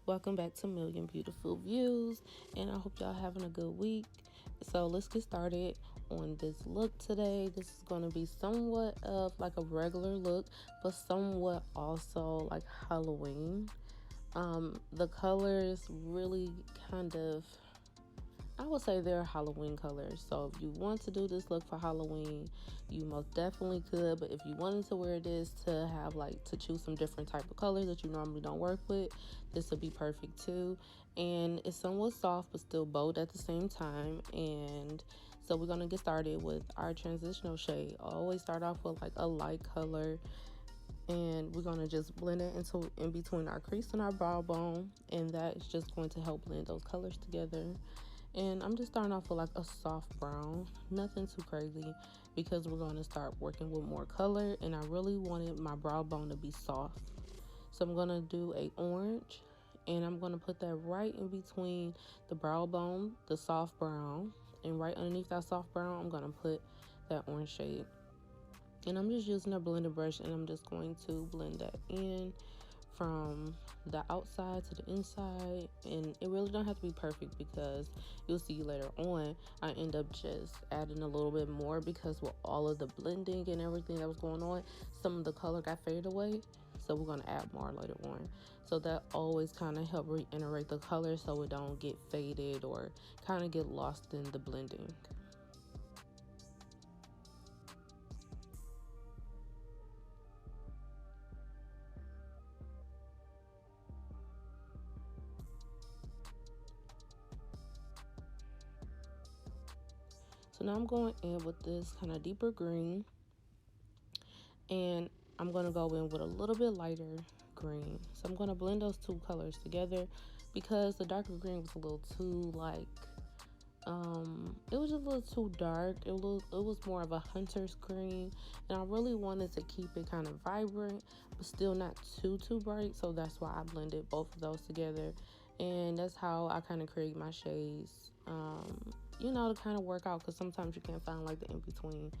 Welcome back to Million Beautiful Views, and I hope y'all having a good week. So let's get started on this look today. This is going to be somewhat of like a regular look, but somewhat also like Halloween. The colors really kind of, I would say they're Halloween colors. So if you want to do this look for Halloween, you most definitely could. But if you wanted to wear this to have to choose some different type of colors that you normally don't work with, this would be perfect too. And it's somewhat soft but still bold at the same time. And so we're going to get started with our transitional shade. I always start off with like a light color, and we're going to just blend it into in between our crease and our brow bone, and that is just going to help blend those colors together. And I'm just starting off with like a soft brown, nothing too crazy, because we're going to start working with more color, and I really wanted my brow bone to be soft. So I'm going to do a orange, and I'm going to put that right in between the brow bone, the soft brown, and right underneath that soft brown I'm going to put that orange shade. And I'm just using a blender brush, and I'm just going to blend that in from the outside to the inside. And it really don't have to be perfect, because you'll see later on I end up just adding a little bit more, because with all of the blending and everything that was going on, some of the color got faded away. So we're going to add more later on. So that always kind of help reiterate the color so it don't get faded or kind of get lost in the blending. So now I'm going in with this kind of deeper green, and I'm going to go in with a little bit lighter green. So I'm going to blend those two colors together, because the darker green was a little too it was just a little too dark. It was more of a hunter's green, and I really wanted to keep it kind of vibrant but still not too bright. So that's why I blended both of those together, and that's how I kind of create my shades, to kind of work out, because sometimes you can't find like the in-between.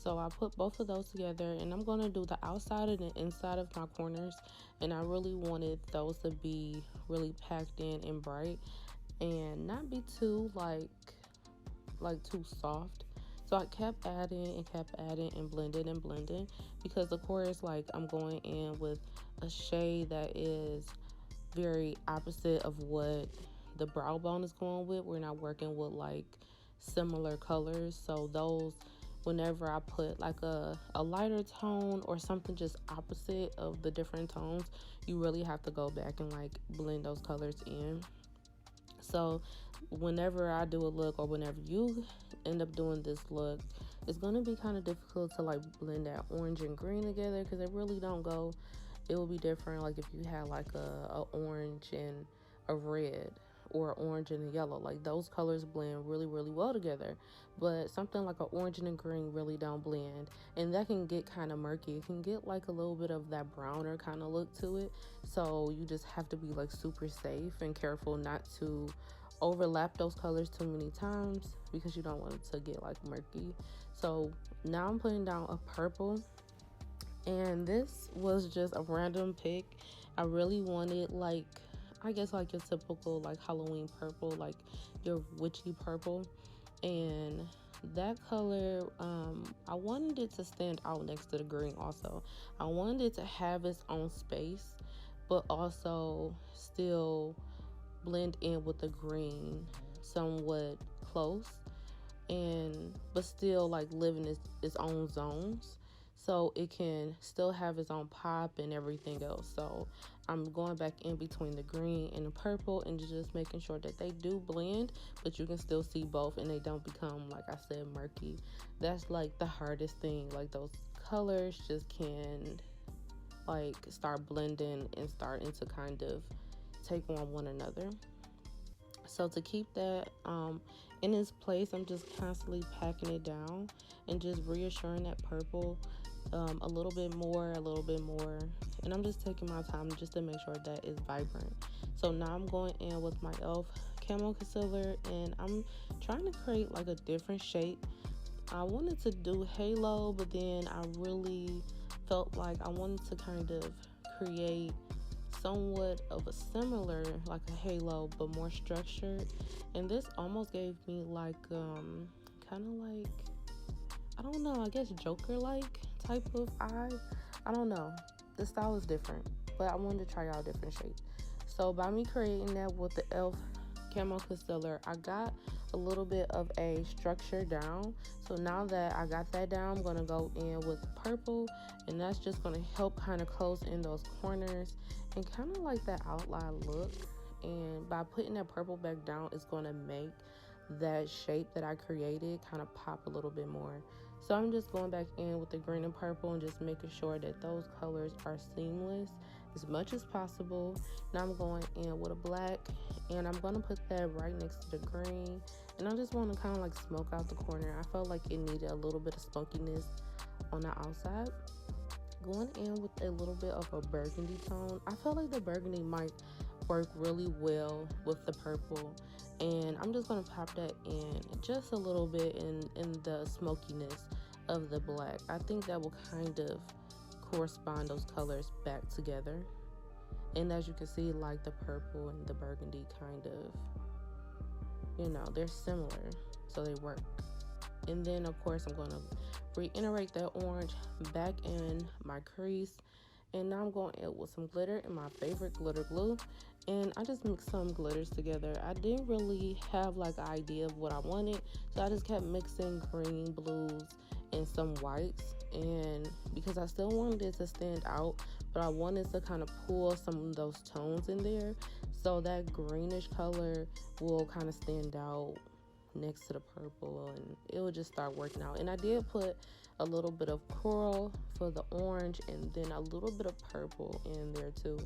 So I put both of those together, and I'm going to do the outside and the inside of my corners, and I really wanted those to be really packed in and bright and not be too like too soft. So I kept adding and blending, because of course I'm going in with a shade that is very opposite of what the brow bone is going with. We're not working with similar colors, so those, whenever I put a lighter tone or something just opposite of the different tones, you really have to go back and blend those colors in. So whenever I do a look, or whenever you end up doing this look, it's going to be kind of difficult to blend that orange and green together, because they really don't go. It will be different if you had a orange and a red, or orange and a yellow. Those colors blend really well together, but something like an orange and a green really don't blend, and that can get kind of murky. It can get a little bit of that browner kind of look to it. So you just have to be super safe and careful not to overlap those colors too many times, because you don't want it to get murky. So now I'm putting down a purple, and this was just a random pick. I really wanted I guess your typical Halloween purple, your witchy purple. And that color, I wanted it to stand out next to the green also. I wanted it to have its own space, but also still blend in with the green somewhat close, but still live in its own zones, so it can still have its own pop and everything else. So I'm going back in between the green and the purple, and just making sure that they do blend, but you can still see both, and they don't become, like I said, murky. That's the hardest thing. Those colors just can start blending and starting to kind of take on one another. So to keep that in its place, I'm just constantly packing it down and just reassuring that purple a little bit more, and I'm just taking my time just to make sure that it's vibrant. So now I'm going in with my e.l.f. camo concealer, and I'm trying to create a different shape. I wanted to do halo, but then I really felt I wanted to kind of create somewhat of a similar, like a halo, but more structured. And this almost gave me like kind of like, I don't know, I guess Joker like type of eye. I don't know, the style is different, but I wanted to try out different shades. So by me creating that with the e.l.f. camo concealer, I got a little bit of a structure down. So now that I got that down, I'm going to go in with purple, and that's just going to help kind of close in those corners and kind of like that outline look. And by putting that purple back down, it's going to make that shape that I created kind of pop a little bit more. So I'm just going back in with the green and purple and just making sure that those colors are seamless as much as possible. Now I'm going in with a black, and I'm going to put that right next to the green, and I just want to kind of like smoke out the corner. I felt like it needed a little bit of smokiness on the outside. Going in with a little bit of a burgundy tone. I felt like the burgundy might work really well with the purple, and I'm just going to pop that in just a little bit in the smokiness of the black. I think that will kind of correspond those colors back together. And as you can see, like the purple and the burgundy kind of, you know, they're similar, so they work. And then of course I'm going to reiterate that orange back in my crease, and now I'm going in with some glitter and my favorite glitter glue, and I just mixed some glitters together. I didn't really have like an idea of what I wanted, so I just kept mixing green, blues, and some whites, and because I still wanted it to stand out, but I wanted to kind of pull some of those tones in there, so that greenish color will kind of stand out next to the purple, and it will just start working out. And I did put a little bit of coral for the orange, and then a little bit of purple in there too.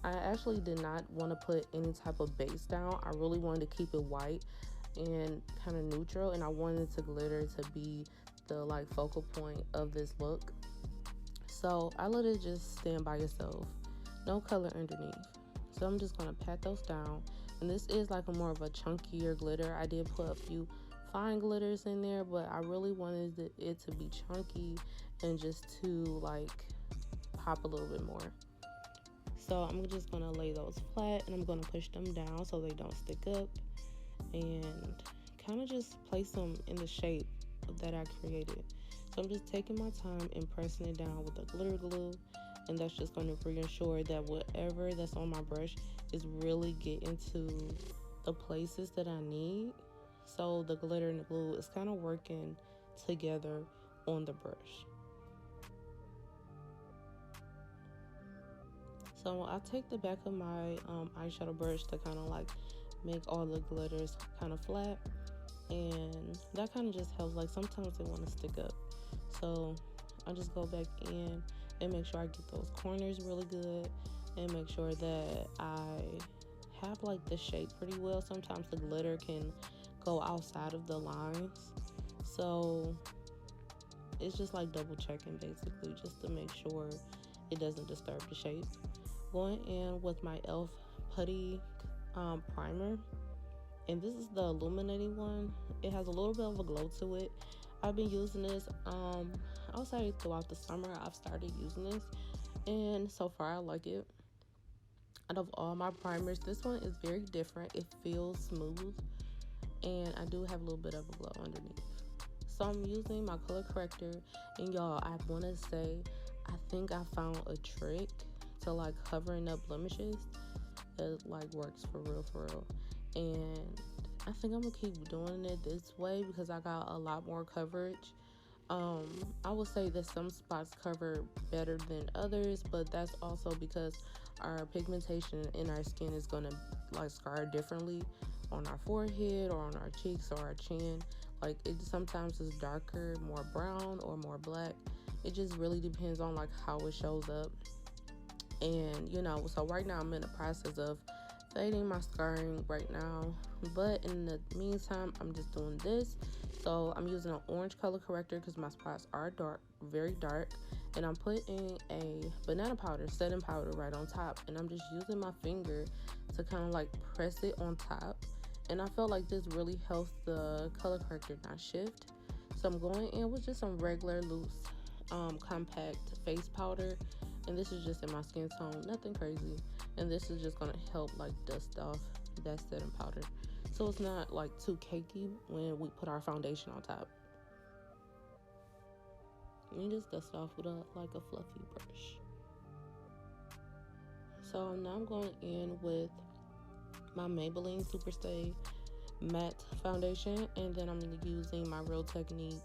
I actually did not want to put any type of base down. I really wanted to keep it white and kind of neutral, and I wanted the glitter to be the like focal point of this look. So I let it just stand by itself, no color underneath. So I'm just gonna pat those down, and this is like a more of a chunkier glitter. I did put a few fine glitters in there, but I really wanted it to be chunky and just to like pop a little bit more. So I'm just gonna lay those flat, and I'm gonna push them down so they don't stick up, and kind of just place them in the shape that I created. So I'm just taking my time and pressing it down with the glitter glue, and that's just going to reassure that whatever that's on my brush is really getting to the places that I need. So the glitter and the glue is kind of working together on the brush. So I take the back of my eyeshadow brush to kind of like make all the glitters kind of flat, and that kind of just helps. Like sometimes they want to stick up, so I just go back in and make sure I get those corners really good, and make sure that I have like the shape pretty well. Sometimes the glitter can go outside of the lines, so it's just like double checking basically, just to make sure it doesn't disturb the shape. Going in with my e.l.f. Putty Primer, and this is the illuminating one. It has a little bit of a glow to it. I've been using this I would say throughout the summer. I've started using this, and so far I like it. Out of all my primers, this one is very different. It feels smooth, and I do have a little bit of a glow underneath. So I'm using my color corrector, and y'all, I want to say I think I found a trick to like covering up blemishes that like works for real, and I think I'm gonna keep doing it this way because I got a lot more coverage. I would say that some spots cover better than others, but that's also because our pigmentation in our skin is gonna like scar differently on our forehead or on our cheeks or our chin. Like it sometimes is darker, more brown or more black. It just really depends on like how it shows up. And you know, so right now I'm in the process of fading my scarring right now, but in the meantime I'm just doing this. So I'm using an orange color corrector because my spots are dark, very dark, and I'm putting a banana powder, setting powder right on top, and I'm just using my finger to kind of like press it on top, and I felt like this really helps the color corrector not shift. So I'm going in with just some regular loose compact face powder, and this is just in my skin tone, nothing crazy. And this is just gonna help like dust off that setting powder, so it's not like too cakey when we put our foundation on top. And you just dust off with like a fluffy brush. So now I'm going in with my Maybelline Superstay matte foundation, and then I'm using my Real Techniques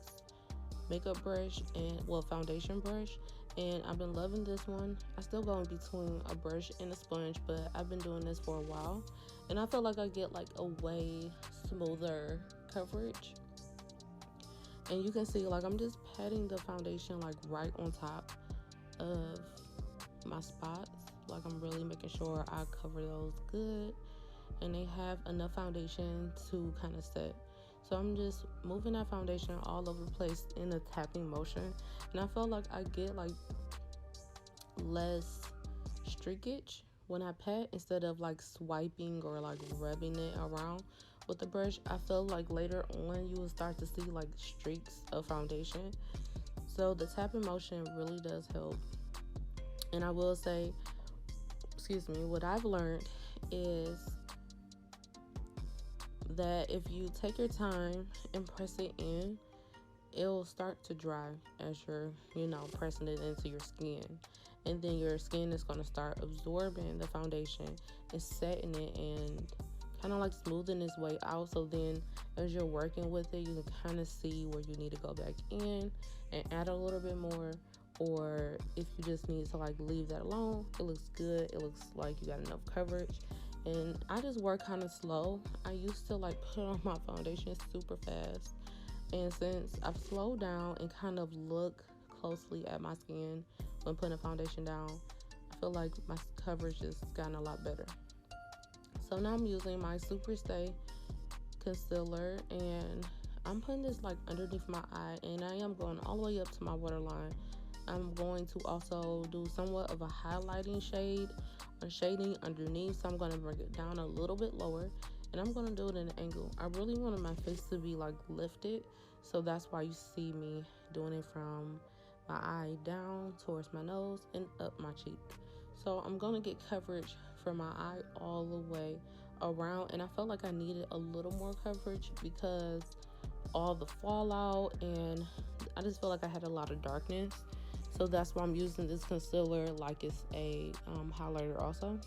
makeup brush and foundation brush. And I've been loving this one. I still go in between a brush and a sponge, but I've been doing this for a while, and I feel like I get like a way smoother coverage. And you can see like I'm just patting the foundation like right on top of my spots. Like I'm really making sure I cover those good and they have enough foundation to kind of set. So I'm just moving that foundation all over the place in a tapping motion, and I feel like I get like less streakage when I pat instead of like swiping or like rubbing it around with the brush. I feel like later on you will start to see like streaks of foundation. So the tapping motion really does help. And I will say, what I've learned is that if you take your time and press it in, it'll start to dry as you're, pressing it into your skin. And then your skin is going to start absorbing the foundation and setting it and kind of like smoothing its way out. So then as you're working with it, you can kind of see where you need to go back in and add a little bit more. Or if you just need to like leave that alone, it looks good. It looks like you got enough coverage. And I just work kind of slow. I used to like put on my foundation super fast. And since I've slowed down and kind of look closely at my skin when putting a foundation down, I feel like my coverage has gotten a lot better. So now I'm using my Superstay concealer, and I'm putting this like underneath my eye, and I am going all the way up to my waterline. I'm going to also do somewhat of a highlighting shade or shading underneath, so I'm going to bring it down a little bit lower, and I'm going to do it in an angle. I really wanted my face to be like lifted, so that's why you see me doing it from my eye down towards my nose and up my cheek. So I'm going to get coverage from my eye all the way around, and I felt like I needed a little more coverage because all the fallout, and I just feel like I had a lot of darkness. So that's why I'm using this concealer like it's a highlighter also.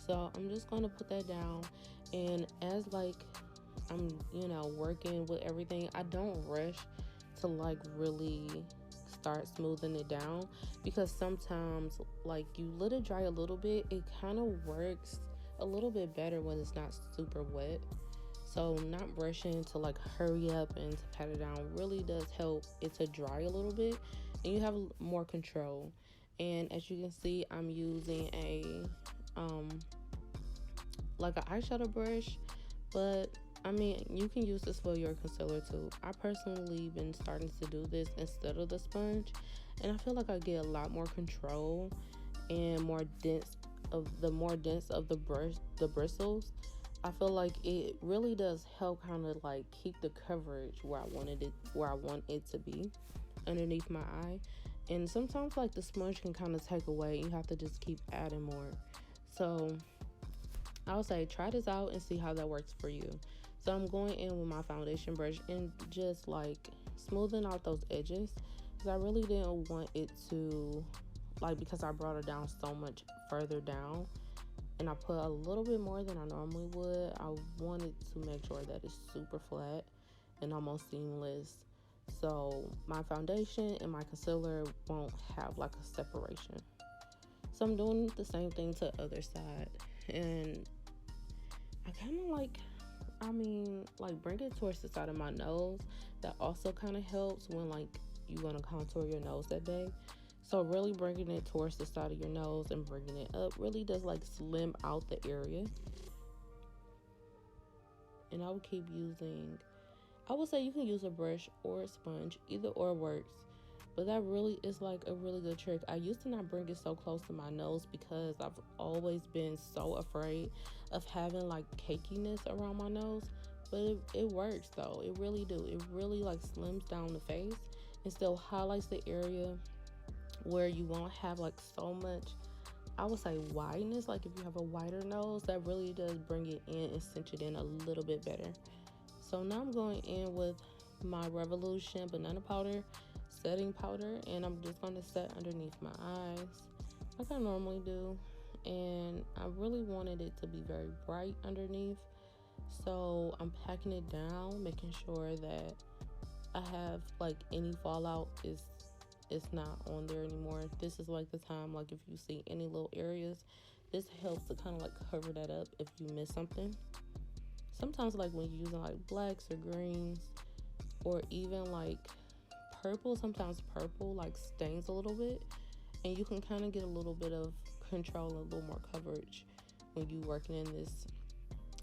So I'm just going to put that down, and as like I'm working with everything, I don't rush to like really start smoothing it down, because sometimes like you let it dry a little bit, it kind of works a little bit better when it's not super wet. So not rushing to like hurry up and to pat it down really does help it to dry a little bit, and you have more control. And as you can see, I'm using a like an eyeshadow brush, but I mean, you can use this for your concealer too. I personally been starting to do this instead of the sponge, and I feel like I get a lot more control and more dense of the brush, the bristles. I feel like it really does help kind of like keep the coverage where I want it to be underneath my eye. And sometimes like the sponge can kind of take away. You have to just keep adding more. So I would say try this out and see how that works for you. So I'm going in with my foundation brush and just like smoothing out those edges, because I really didn't want it to like, because I brought it down so much further down and I put a little bit more than I normally would. I wanted to make sure that it's super flat and almost seamless, so my foundation and my concealer won't have like a separation. So I'm doing the same thing to the other side, and I kind of like bring it towards the side of my nose. That also kind of helps when like you're gonna contour your nose that day. So really bringing it towards the side of your nose and bringing it up really does like slim out the area. And I would keep using, I would say you can use a brush or a sponge, either or works, but that really is like a really good trick. I used to not bring it so close to my nose because I've always been so afraid of having like cakiness around my nose. but it works though. It really do. It really like slims down the face and still highlights the area where you won't have like so much, I would say, wideness. Like if you have a wider nose, that really does bring it in and cinch it in a little bit better. So now I'm going in with my Revolution banana powder setting powder, and I'm just going to set underneath my eyes like I normally do. And I really wanted it to be very bright underneath, so I'm packing it down, making sure that I have like any fallout is it's not on there anymore. This is like the time, like if you see any little areas, this helps to kind of like cover that up if you miss something. Sometimes like when you're using like blacks or greens or even like purple, sometimes purple like stains a little bit, and you can kind of get a little bit of control and a little more coverage when you working in this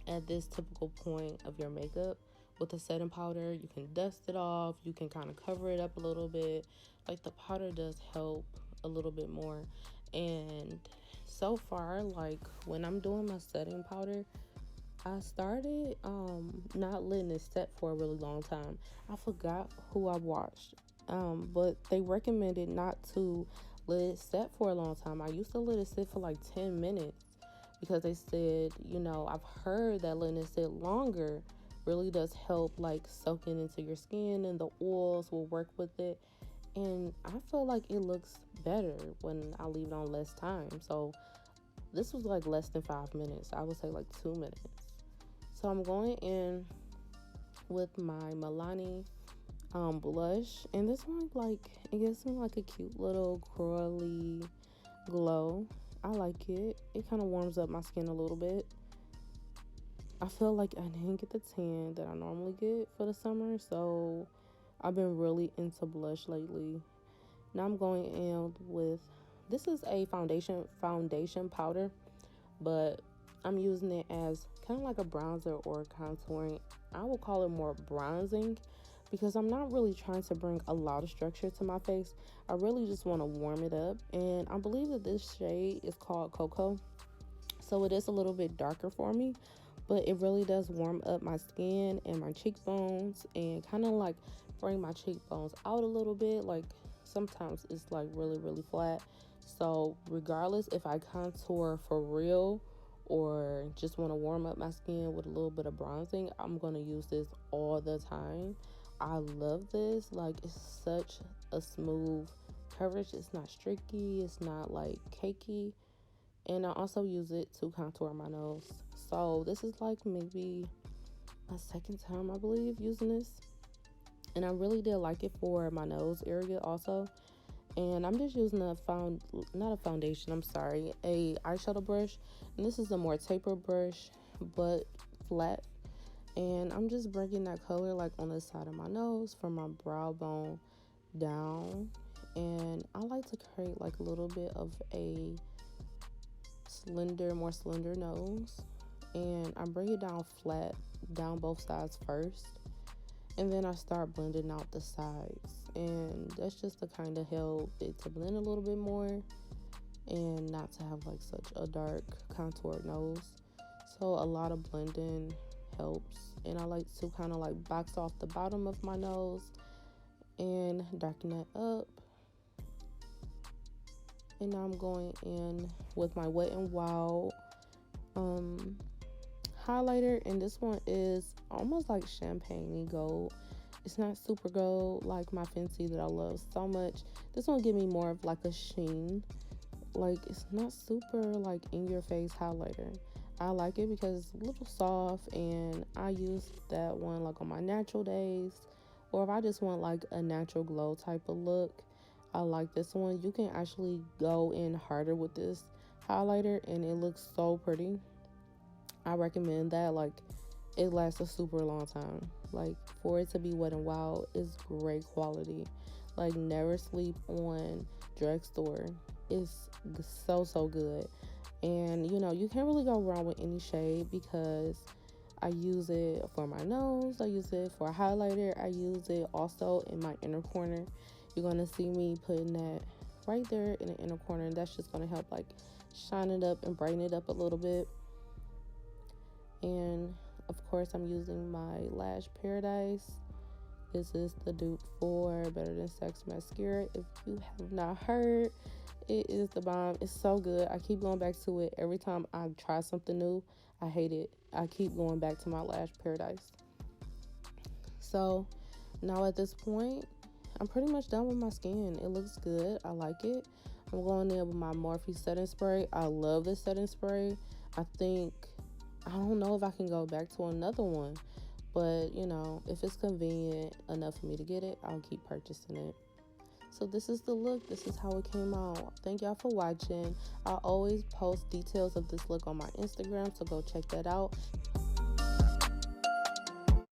at this typical point of your makeup. With the setting powder, you can dust it off, you can kind of cover it up a little bit. Like the powder does help a little bit more. And so far, like when I'm doing my setting powder, I started not letting it set for a really long time. I forgot who I watched, but they recommended not to let it set for a long time. I used to let it sit for like 10 minutes because they said, you know, I've heard that letting it sit longer really does help like soaking into your skin, and the oils will work with it. And I feel like it looks better when I leave it on less time. So this was like less than 5 minutes. I would say like 2 minutes. So I'm going in with my Milani blush, and this one, like, it gives me like a cute little corally glow. I like it. It kind of warms up my skin a little bit. I feel like I didn't get the tan that I normally get for the summer, so I've been really into blush lately. Now I'm going in with, this is a foundation powder, but I'm using it as kind of like a bronzer or contouring. I will call it more bronzing because I'm not really trying to bring a lot of structure to my face. I really just want to warm it up, and I believe that this shade is called Cocoa, so it is a little bit darker for me, but it really does warm up my skin and my cheekbones and kind of like bring my cheekbones out a little bit. Like sometimes it's like really flat, so regardless if I contour for real or just want to warm up my skin with a little bit of bronzing, I'm going to use this all the time. I love this. Like, it's such a smooth coverage. It's not streaky, it's not like cakey, and I also use it to contour my nose. So this is like maybe my second time, I believe, using this, and I really did like it for my nose area also. And I'm just using a eyeshadow brush, and this is a more tapered brush but flat, and I'm just bringing that color like on the side of my nose from my brow bone down. And I like to create like a little bit of a more slender nose, and I bring it down flat down both sides first, and then I start blending out the sides, and that's just to kind of help it to blend a little bit more and not to have like such a dark contoured nose. So a lot of blending helps, and I like to kind of like box off the bottom of my nose and darken that up. And now I'm going in with my Wet n Wild highlighter, and this one is almost like champagne gold. It's not super gold like my Fenty that I love so much. This one give me more of like a sheen. Like, it's not super like in your face highlighter. I like it because it's a little soft, and I use that one like on my natural days, or if I just want like a natural glow type of look. I like this one. You can actually go in harder with this highlighter and it looks so pretty. I recommend that. Like, it lasts a super long time. Like, for it to be Wet n Wild is great quality. Like, never sleep on drugstore. It's so good. And you know, you can't really go wrong with any shade because I use it for my nose, I use it for a highlighter, I use it also in my inner corner. You're gonna see me putting that right there in the inner corner, and that's just gonna help like shine it up and brighten it up a little bit. And Of course, I'm using my Lash Paradise. This is the dupe for Better Than Sex mascara. If you have not heard, it is the bomb. It's so good. I keep going back to it every time I try something new. I hate it. I keep going back to my Lash Paradise. So now at this point, I'm pretty much done with my skin. It looks good. I like it. I'm going in with my Morphe setting spray. I love this setting spray. I don't know if I can go back to another one, but you know, if it's convenient enough for me to get it, I'll keep purchasing it. So this is the look. This is how it came out. Thank y'all for watching. I always post details of this look on my Instagram, so go check that out.